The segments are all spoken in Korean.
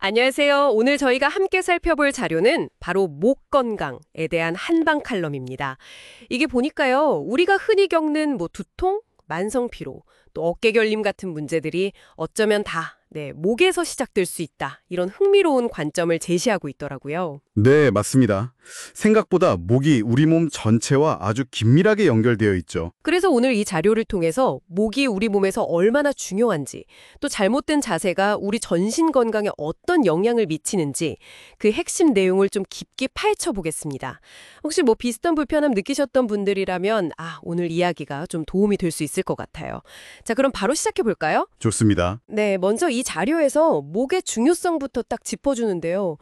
안녕하세요. 오늘 저희가 함께 살펴볼 자료는 바로 목 건강에 대한 한방 칼럼입니다. 이게 보니까요, 우리가 흔히 겪는 두통, 만성 피로, 또 어깨 결림 같은 문제들이 어쩌면 다 목에서 시작될 수 있다. 이런 흥미로운 관점을 제시하고 있더라고요. 네, 맞습니다. 생각보다 목이 우리 몸 전체와 아주 긴밀하게 연결되어 있죠. 그래서 오늘 이 자료를 통해서 목이 우리 몸에서 얼마나 중요한지, 또 잘못된 자세가 우리 전신 건강에 어떤 영향을 미치는지 그 핵심 내용을 좀 깊게 파헤쳐 보겠습니다. 혹시 비슷한 불편함 느끼셨던 분들이라면 오늘 이야기가 좀 도움이 될 수 있을 것 같아요. 자, 그럼 바로 시작해 볼까요? 좋습니다. 네, 먼저 이 자료에서 목의 중요성부터 딱 짚어주는데요.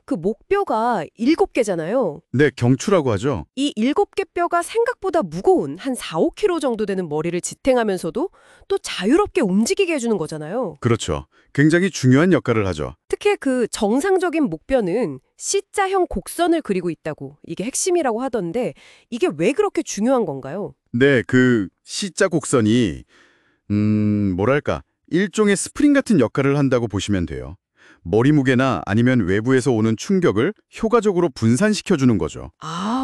그 목뼈가 7개잖아요. 네, 경추라고 하죠. 이 7개 뼈가 생각보다 무거운 한 4-5kg 정도 되는 머리를 지탱하면서도 또 자유롭게 움직이게 해주는 거잖아요. 그렇죠. 굉장히 중요한 역할을 하죠. 특히 그 정상적인 목뼈는 C자형 곡선을 그리고 있다고 이게 핵심이라고 하던데 이게 왜 그렇게 중요한 건가요? 네, 그 C자 곡선이 뭐랄까, 일종의 스프링 같은 역할을 한다고 보시면 돼요. 머리 무게나 아니면 외부에서 오는 충격을 효과적으로 분산시켜주는 거죠.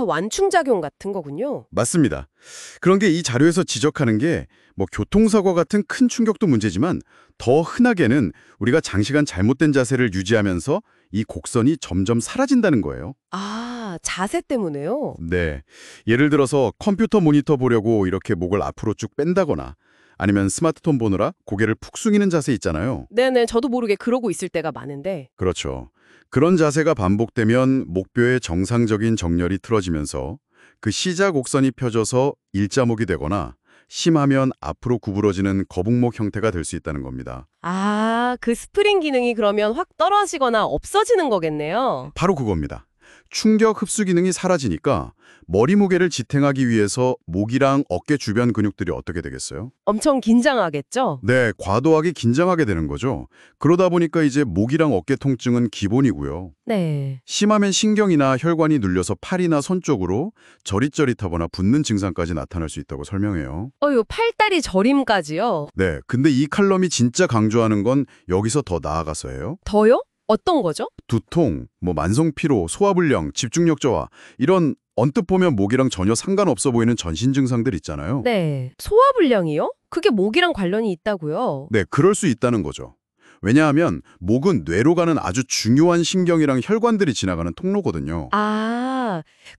완충작용 같은 거군요. 맞습니다. 그런데 이 자료에서 지적하는 게 교통사고 같은 큰 충격도 문제지만 더 흔하게는 우리가 장시간 잘못된 자세를 유지하면서 이 곡선이 점점 사라진다는 거예요. 자세 때문에요? 네. 예를 들어서 컴퓨터 모니터 보려고 이렇게 목을 앞으로 쭉 뺀다거나 아니면 스마트폰 보느라 고개를 푹 숙이는 자세 있잖아요. 네네, 저도 모르게 그러고 있을 때가 많은데. 그렇죠. 그런 자세가 반복되면 목뼈의 정상적인 정렬이 틀어지면서 그 C자 곡선이 펴져서 일자목이 되거나 심하면 앞으로 구부러지는 거북목 형태가 될 수 있다는 겁니다. 그 스프링 기능이 그러면 확 떨어지거나 없어지는 거겠네요. 바로 그겁니다. 충격 흡수 기능이 사라지니까 머리 무게를 지탱하기 위해서 목이랑 어깨 주변 근육들이 어떻게 되겠어요? 엄청 긴장하겠죠? 네, 과도하게 긴장하게 되는 거죠. 그러다 보니까 이제 목이랑 어깨 통증은 기본이고요. 네. 심하면 신경이나 혈관이 눌려서 팔이나 손 쪽으로 저릿저릿하거나 붓는 증상까지 나타날 수 있다고 설명해요. 요 팔다리 저림까지요? 네, 근데 이 칼럼이 진짜 강조하는 건 여기서 더 나아가서예요. 더요? 어떤 거죠? 두통, 만성 피로, 소화불량, 집중력 저하 이런 언뜻 보면 목이랑 전혀 상관없어 보이는 전신 증상들 있잖아요. 네. 소화불량이요? 그게 목이랑 관련이 있다고요? 네, 그럴 수 있다는 거죠. 왜냐하면 목은 뇌로 가는 아주 중요한 신경이랑 혈관들이 지나가는 통로거든요.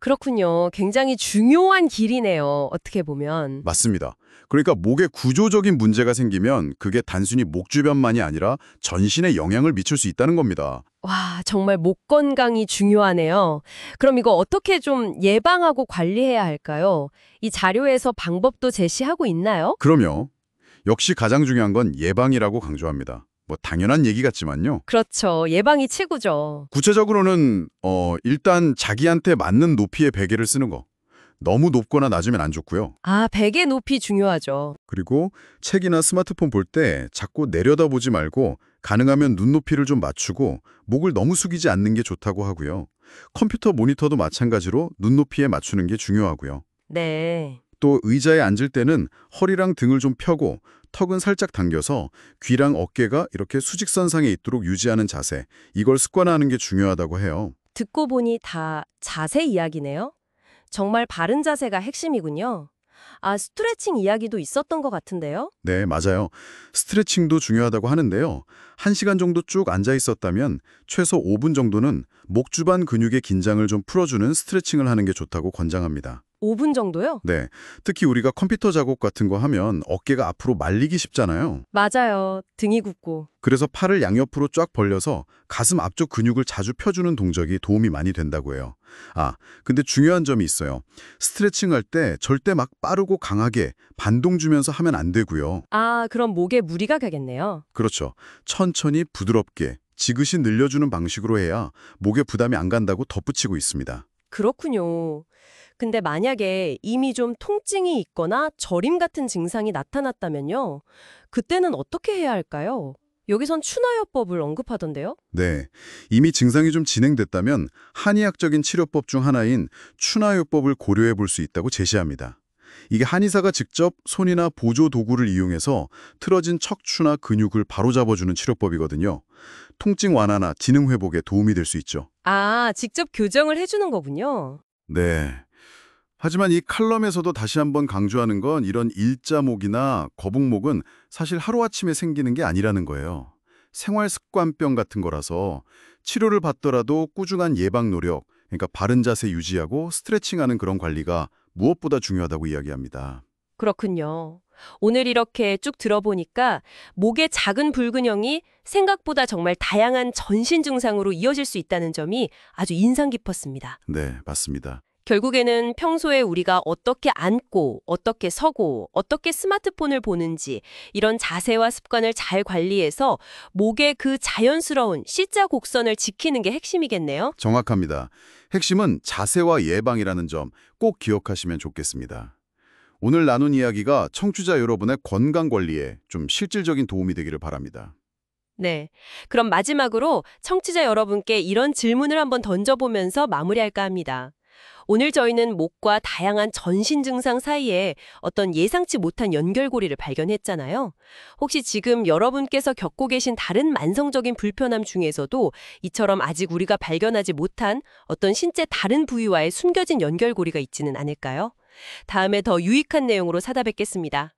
그렇군요. 굉장히 중요한 길이네요. 어떻게 보면. 맞습니다. 그러니까 목에 구조적인 문제가 생기면 그게 단순히 목 주변만이 아니라 전신에 영향을 미칠 수 있다는 겁니다. 와, 정말 목 건강이 중요하네요. 그럼 이거 어떻게 좀 예방하고 관리해야 할까요? 이 자료에서 방법도 제시하고 있나요? 그럼요. 역시 가장 중요한 건 예방이라고 강조합니다. 당연한 얘기 같지만요. 그렇죠. 예방이 최고죠. 구체적으로는 일단 자기한테 맞는 높이의 베개를 쓰는 거. 너무 높거나 낮으면 안 좋고요. 베개 높이 중요하죠. 그리고 책이나 스마트폰 볼 때 자꾸 내려다보지 말고 가능하면 눈높이를 좀 맞추고 목을 너무 숙이지 않는 게 좋다고 하고요. 컴퓨터 모니터도 마찬가지로 눈높이에 맞추는 게 중요하고요. 네. 또 의자에 앉을 때는 허리랑 등을 좀 펴고 턱은 살짝 당겨서 귀랑 어깨가 이렇게 수직선상에 있도록 유지하는 자세, 이걸 습관화하는 게 중요하다고 해요. 듣고 보니 다 자세 이야기네요. 정말 바른 자세가 핵심이군요. 스트레칭 이야기도 있었던 것 같은데요? 네, 맞아요. 스트레칭도 중요하다고 하는데요. 1시간 정도 쭉 앉아 있었다면 최소 5분 정도는 목 주변 근육의 긴장을 좀 풀어주는 스트레칭을 하는 게 좋다고 권장합니다. 5분 정도요? 네, 특히 우리가 컴퓨터 작업 같은 거 하면 어깨가 앞으로 말리기 쉽잖아요. 맞아요. 등이 굽고. 그래서 팔을 양옆으로 쫙 벌려서 가슴 앞쪽 근육을 자주 펴주는 동작이 도움이 많이 된다고 해요. 근데 중요한 점이 있어요. 스트레칭 할 때 절대 막 빠르고 강하게 반동 주면서 하면 안 되고요. 그럼 목에 무리가 가겠네요. 그렇죠. 천천히 부드럽게 지그시 늘려주는 방식으로 해야 목에 부담이 안 간다고 덧붙이고 있습니다. 그렇군요. 근데 만약에 이미 좀 통증이 있거나 저림 같은 증상이 나타났다면요. 그때는 어떻게 해야 할까요? 여기선 추나요법을 언급하던데요? 네, 이미 증상이 좀 진행됐다면 한의학적인 치료법 중 하나인 추나요법을 고려해 볼 수 있다고 제시합니다. 이게 한의사가 직접 손이나 보조 도구를 이용해서 틀어진 척추나 근육을 바로잡아주는 치료법이거든요. 통증 완화나 기능 회복에 도움이 될 수 있죠. 아, 직접 교정을 해주는 거군요. 네. 하지만 이 칼럼에서도 다시 한번 강조하는 건 이런 일자목이나 거북목은 사실 하루아침에 생기는 게 아니라는 거예요. 생활 습관병 같은 거라서 치료를 받더라도 꾸준한 예방 노력, 그러니까 바른 자세 유지하고 스트레칭하는 그런 관리가 무엇보다 중요하다고 이야기합니다. 그렇군요. 오늘 이렇게 쭉 들어보니까 목의 작은 불균형이 생각보다 정말 다양한 전신 증상으로 이어질 수 있다는 점이 아주 인상 깊었습니다. 네, 맞습니다. 결국에는 평소에 우리가 어떻게 앉고, 어떻게 서고, 어떻게 스마트폰을 보는지 이런 자세와 습관을 잘 관리해서 목의 그 자연스러운 C자 곡선을 지키는 게 핵심이겠네요. 정확합니다. 핵심은 자세와 예방이라는 점 꼭 기억하시면 좋겠습니다. 오늘 나눈 이야기가 청취자 여러분의 건강 관리에 좀 실질적인 도움이 되기를 바랍니다. 네. 그럼 마지막으로 청취자 여러분께 이런 질문을 한번 던져보면서 마무리할까 합니다. 오늘 저희는 목과 다양한 전신 증상 사이에 어떤 예상치 못한 연결고리를 발견했잖아요. 혹시 지금 여러분께서 겪고 계신 다른 만성적인 불편함 중에서도 이처럼 아직 우리가 발견하지 못한 어떤 신체 다른 부위와의 숨겨진 연결고리가 있지는 않을까요? 다음에 더 유익한 내용으로 찾아뵙겠습니다.